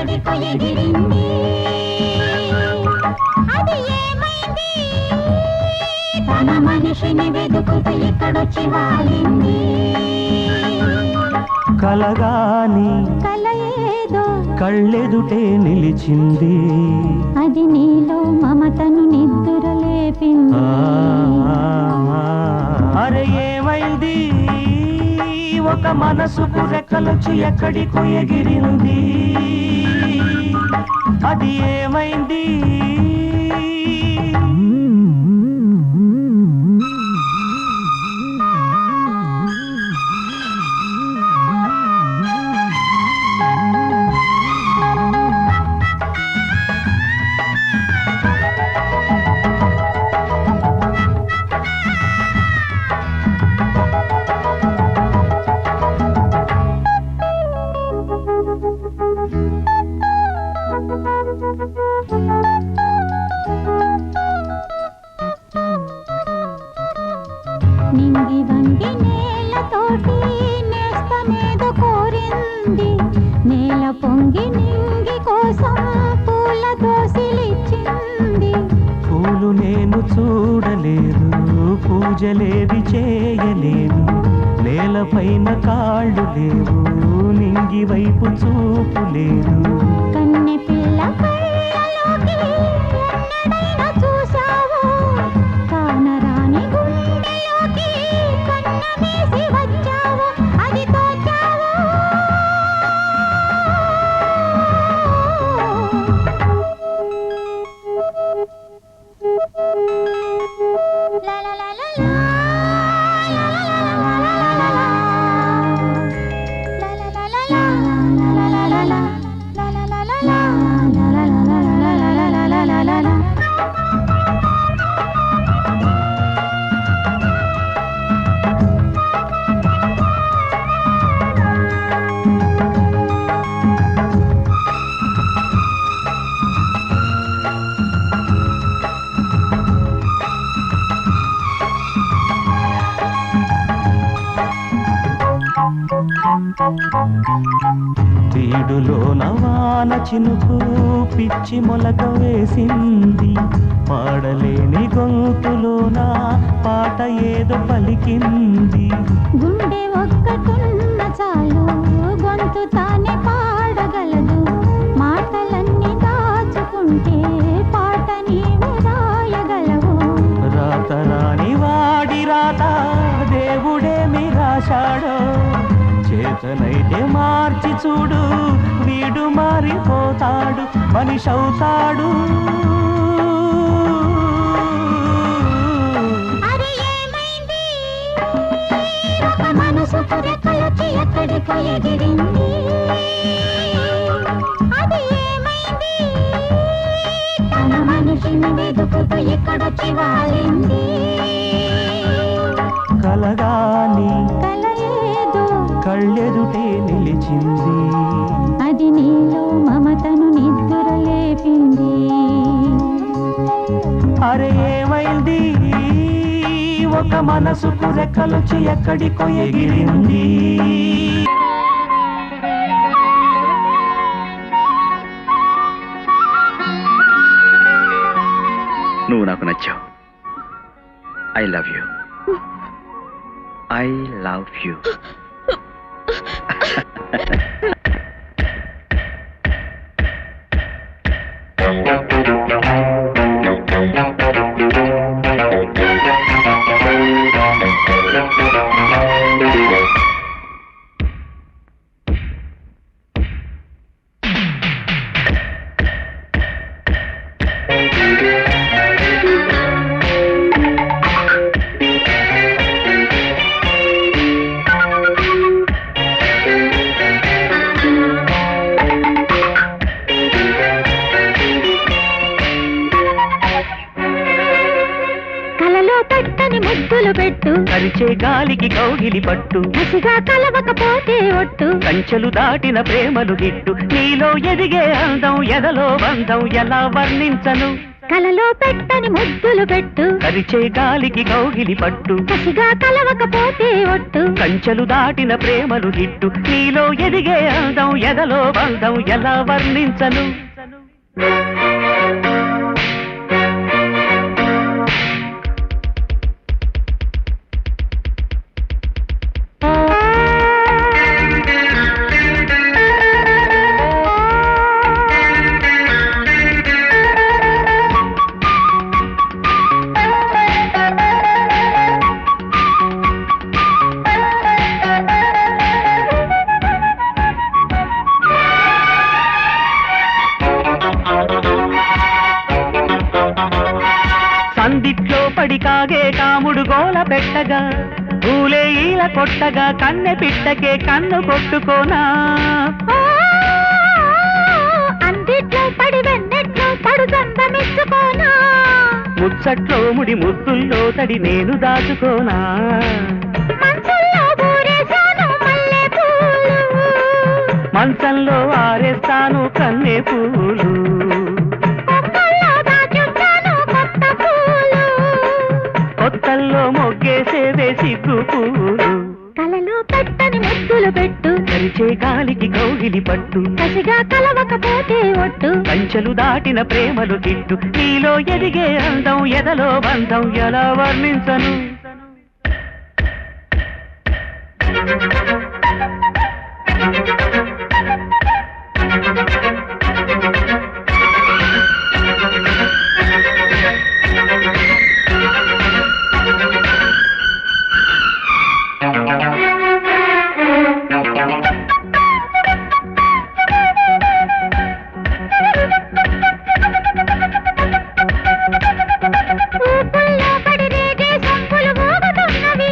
ఎక్కడికో ఎగిరింది అది ఏమైంది తన మనిషిని వెతుకుతూ ఇక్కడొచ్చి వాలింది కలగాని కల ఏదో కళ్ళెదుటే నిలిచింది అది నీలో మమతను నిద్దురలేపింది అరే ఏమైంది ఒక మనసుకు రెక్కలొచ్చి ఎక్కడికో ఎగిరింది అది ఏమైంది నింగి వంగి నేలతోటి నేస్తమేదో కోరింది నేల పొంగి నింగి కోసం పూల దోసిలిచ్చింది పూలు నేను చూడలేదు పూజలేవి చేయలేదు నేలపైన కాళ్ళు లేవు నింగి వైపు చూపు లేదు కన్నె పిల్ల కళ్ళలోకి ఎన్నడైనా చూశావో కానరాని గుండెలోకి కన్నమేసి వచ్చావో అది తోచావో లా లా లా లా లా. తీడులో నవాన చినుకు పిచ్చి మొలక వేసింది పాడలేని గొంతులోన పాట ఏదో పలికింది గుండె ఒక్కటున్న చాలు గొంతు తానే పాడగలదు మాటలన్నీ దాచుకుంటే పాట నీవే రాయగలవు రాత రాని వాడి రాత దేవుడేమి రాశాడో చేతనైతే మార్చి చూడు వీడు మారిపోతాడు మనిషి అవుతాడు అరే ఏమైంది ఒక మనసుకు రెక్కలొచ్చి ఎక్కడికో ఎగిరింది అది ఏమైంది తన మనిషిని వెతుకుతూ ఇక్కడొచ్చి వాలింది కలగాని కల ఏదో కళ్ళెదుటే నిలిచింది అది నీలో మమతను నిద్దురలేపింది అరే ఏమైంది ఒక మనసుకు రెక్కలొచ్చి ఎక్కడికో ఎగిరింది నువ్వు నాకు నచ్చావు I love you I love you ముద్దులు పెట్టు కరిచే గాలికి కౌగిలి పట్టు కసిగా కలవకపోతే ఒట్టు కంచెలు దాటిన ప్రేమలు గిట్టు నీలో ఎదిగే అందం ఎదలో బంధం ఎలా వర్ణించను కలలో పెట్టని ముద్దులు పెట్టు కరిచే గాలికి కౌగిలి పట్టు కసిగా కలవకపోతే ఒట్టు కంచెలు దాటిన ప్రేమలు గిట్టు నీలో ఎదిగే అందం ఎదలో బంధం ఎలా వర్ణించను సందిట్లో పడి కాగే కాముడు గోల పెట్టగా పూలే ఈల కొట్టగా కన్నె పిట్టకే కన్ను కొట్టుకోనా అందిట్లో పడి వెన్నెట్లో పడు గంధమిచ్చుకోనా ముచ్చట్లో ముడి ముద్దుల్లో తడి నేను దాచుకోనా మంచుల్లో ఊరేశాను మల్లెపూలు మంచంలో ఆరేస్తాను కన్నె పూలు కొమ్మల్లో దాచుంచాను కొత్త పూలు కొత్తల్లో మొగ్గేసేవే సిగ్గు పూలు కలలో పెట్టని ముద్దులు పెట్టు కరిచే గాలికి కౌగిలి పట్టు కసిగా కలవకపోతే ఒట్టు కంచెలు దాటిన ప్రేమలు గిట్టు నీలో ఎదిగే అందం ఎదలో బంధం ఎలా వర్ణించను ఊపుల్లో పడి రేగే సొంపులు ఊగుతున్నవి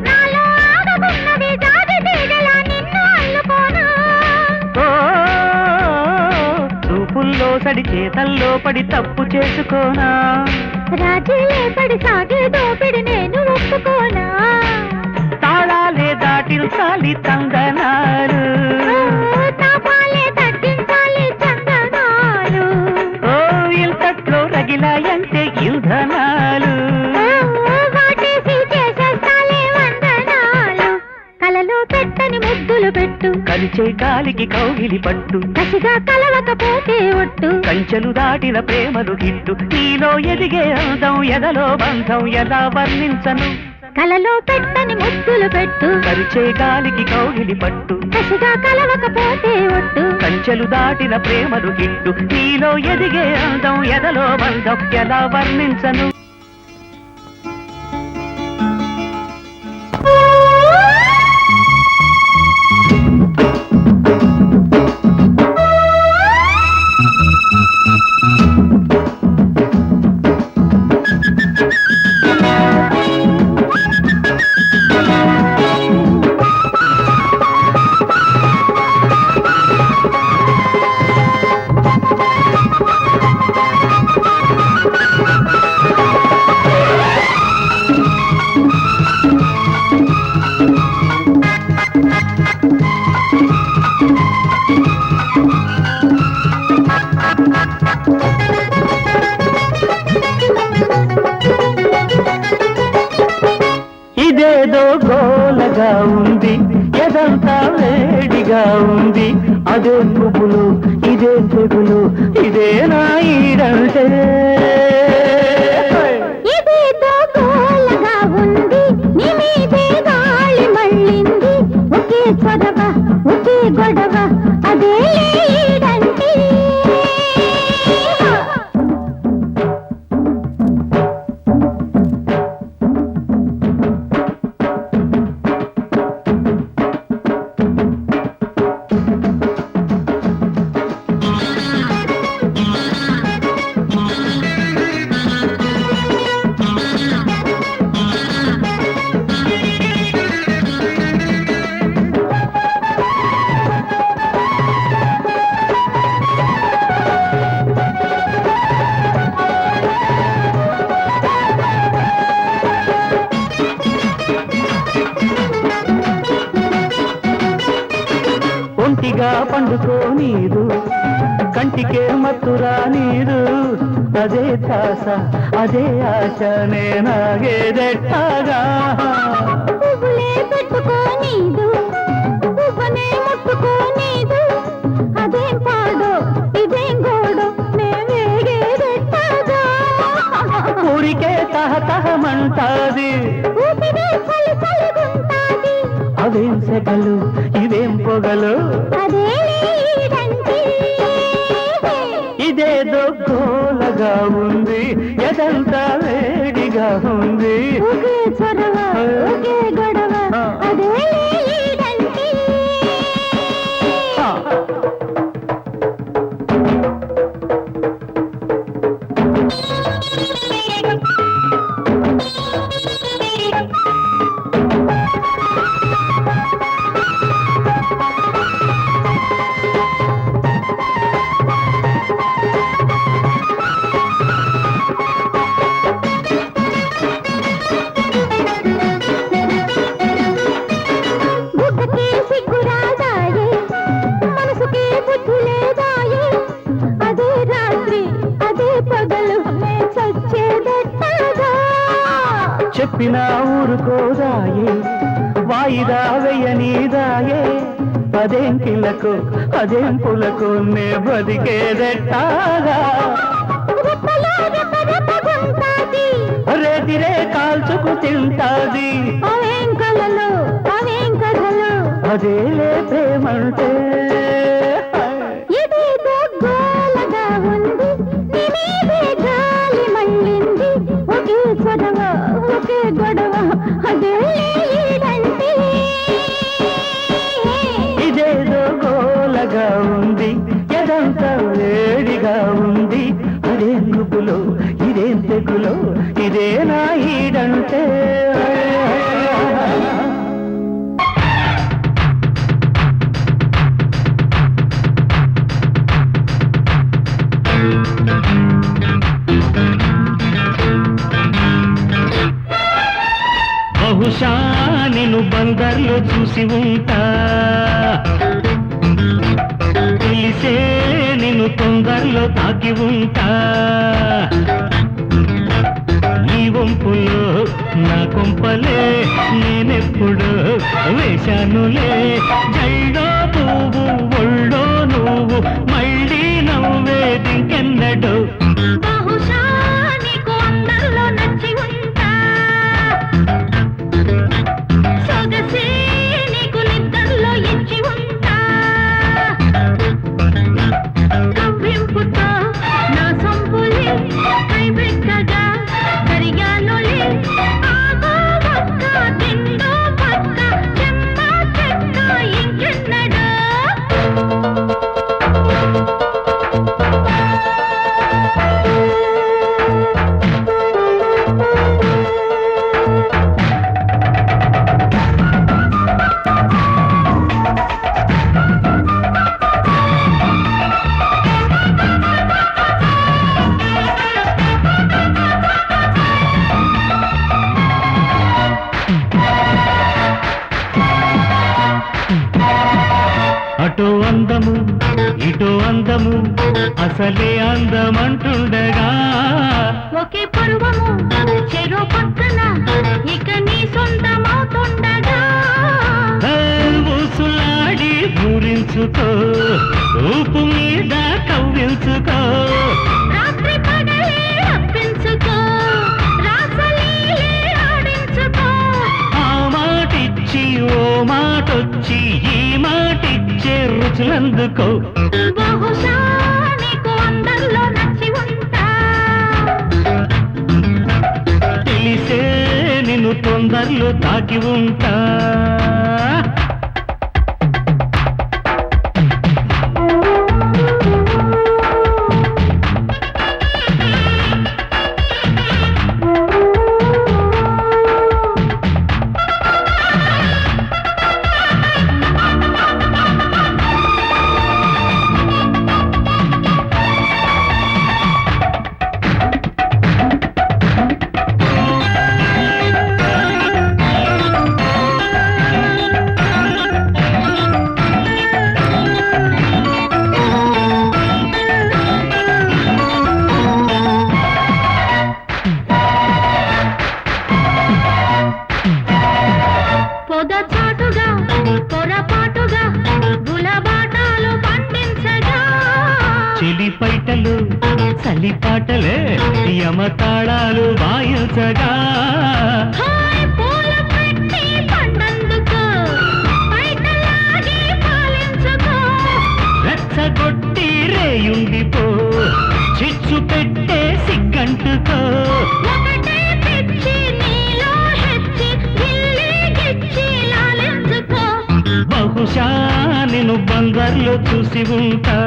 నాలో ఆగకున్నవి జాజి తీగలా నిన్ను అల్లుకోనా ఓ, చూపుల్లో సడి చేతల్లో పడి తప్పు చేసుకోనా రాజీలే పడి సాగే దోపిడి నేను ఒప్పుకోనా తాళాలే దాటించాలి తందనాలు తాపాలే తగ్గించాలి చందనాలు ఓ ఇంతట్లో రగిలాయంటే ఇంధనాలు వాటేసి చేసేస్తాలే వందనాలు కలలో పెట్టని ముద్దులు పెట్టు కలిచే గాలికి కౌగిలి పట్టు కసిగా కలవకపోతే ఒట్టు కంచెలు దాటిన ప్రేమలు గిట్టు నీలో ఎదిగే అందం ఎదలో బంధం ఎలా వర్ణించను కలలో పెట్టని ముద్దులు పెట్టు కలిచే గాలికి కౌగిలి పట్టు కసిగా కలవకపోతే ఒట్టు కంచెలు దాటిన ప్రేమలు గిట్టు నీలో ఎదిగే అందం ఎదలో బంధం ఎలా వర్ణించను ఇదేదో గోలగా ఉంది ఎదంతా వేడిగా ఉంది అదే పువ్వులు ఇదే తెగులు ఇదే నా ఈడంటే ఇదేదో గోలగా ఉంది నీ మీదే గాలి మళ్ళింది ఒకే చొరవ ఒకే గొడవ అదే ఈడంటే ఒంటిగా పండుకో నీరు కంటికే మత్తురా నీరు అదే తాస అదే ఆశ నేనాగేదెట్టాగా పువ్వులే పెట్టుకోనీదు పువ్వనే ముట్టుకోనీదు అదేం పాడో ఇదేం గోడో నేనేగేదెట్టాగా ఊరికే తహతహమంటాది ఊపిరే చలి చలిగుంటాది అవేం సెగలు ఇవేం పొగలు అదే ఈడంటే ఇదేదో గోలగా ఉంది ఎదంతా వేడిగా ఉంది ఒకే చొరవ ఒకే గొడవ అదే ఈడంటే ఆ. బుద్ధకే సిగ్గురాదాయే మనసుకే బుద్ధి లేదాయే అదే రాత్రి అదే పగలు నే చచ్చేదెట్టాగా చెప్పినా ఊరుకోదాయే వాయిదా వెయ్యనీదాయే అదేం కిలకు అదేం పులకు నే బతికేదెట్టాగా రెప్పలో రెప్పగుంటాది రేతిరే కాల్చుకు తింటాది అవేం కలలు అవేం కథలు అదేలే ప్రేమంటే ఇదేదో గోలగా ఉంది నీ మీదే గాలి మళ్ళింది ఒకే చొరవ ఒకే గొడవ అదే ఈడంటే ఇదేదో గోలగా ఉంది ఎదంతా వేడిగా ఉంది అదేం గుబులో ఇదేం తెగులో ఇదే నా ఈడంటే బహుశా నిన్ను బందర్లో చూసి ఉంటా తెలిసే నిన్ను తొందరలో తాకి ఉంటా నీ వంపులో నా కొంపలే నేనెప్పుడు వేశానులే జైడో పువ్వు ఒళ్ళో నువ్వు మళ్ళీ నవ్వేదింకెన్నడు బహుశా నీకు అందరిలో నచ్చి ఉంటా సొగసే నీకు నిద్రలో ఇచ్చి ఉంటా కవ్వింపుతో నా సొంపులే కైబెట్టగా కరిగానులే ఆగో ఒక్క తిండో పక్క చెమ్మ చెక్క ఇంకెన్నడో అటో అందము ఇటో అందము అసలే అందమంటుండగా ఒకే పరువము చెరో పక్కన ఇక నీ సొంతమవుతుండగా ఊసులాడి పూరించుకో ఊపు మీద కవ్వించుకో రాత్రి పగలే అప్పించుకో రాసలీలే ఆడించుకో ఆ మాటిచ్చి ఓ మాటొచ్చి ఈ మాటిచ్చే రుచులందుకో బహుశా నీకు అందరిలో నచ్చి ఉంటా తెలిసే నిన్ను తొందరలో తాకి ఉంటా చలిపాటలే యమతాళాలు వాయించగా హాయ్ పూల పెట్టి పండందుకు బయటలాగి పాలించుకో రెచ్చగొట్టి రేయుండిపో చిచ్చు పెట్టే సిగ్గంటుకో ఒకటే పిచ్చి నీలో హెచ్చి గిల్లి గిచ్చి లాలించుకో బహుశా నేను బందర్లో చూసి ఉంటా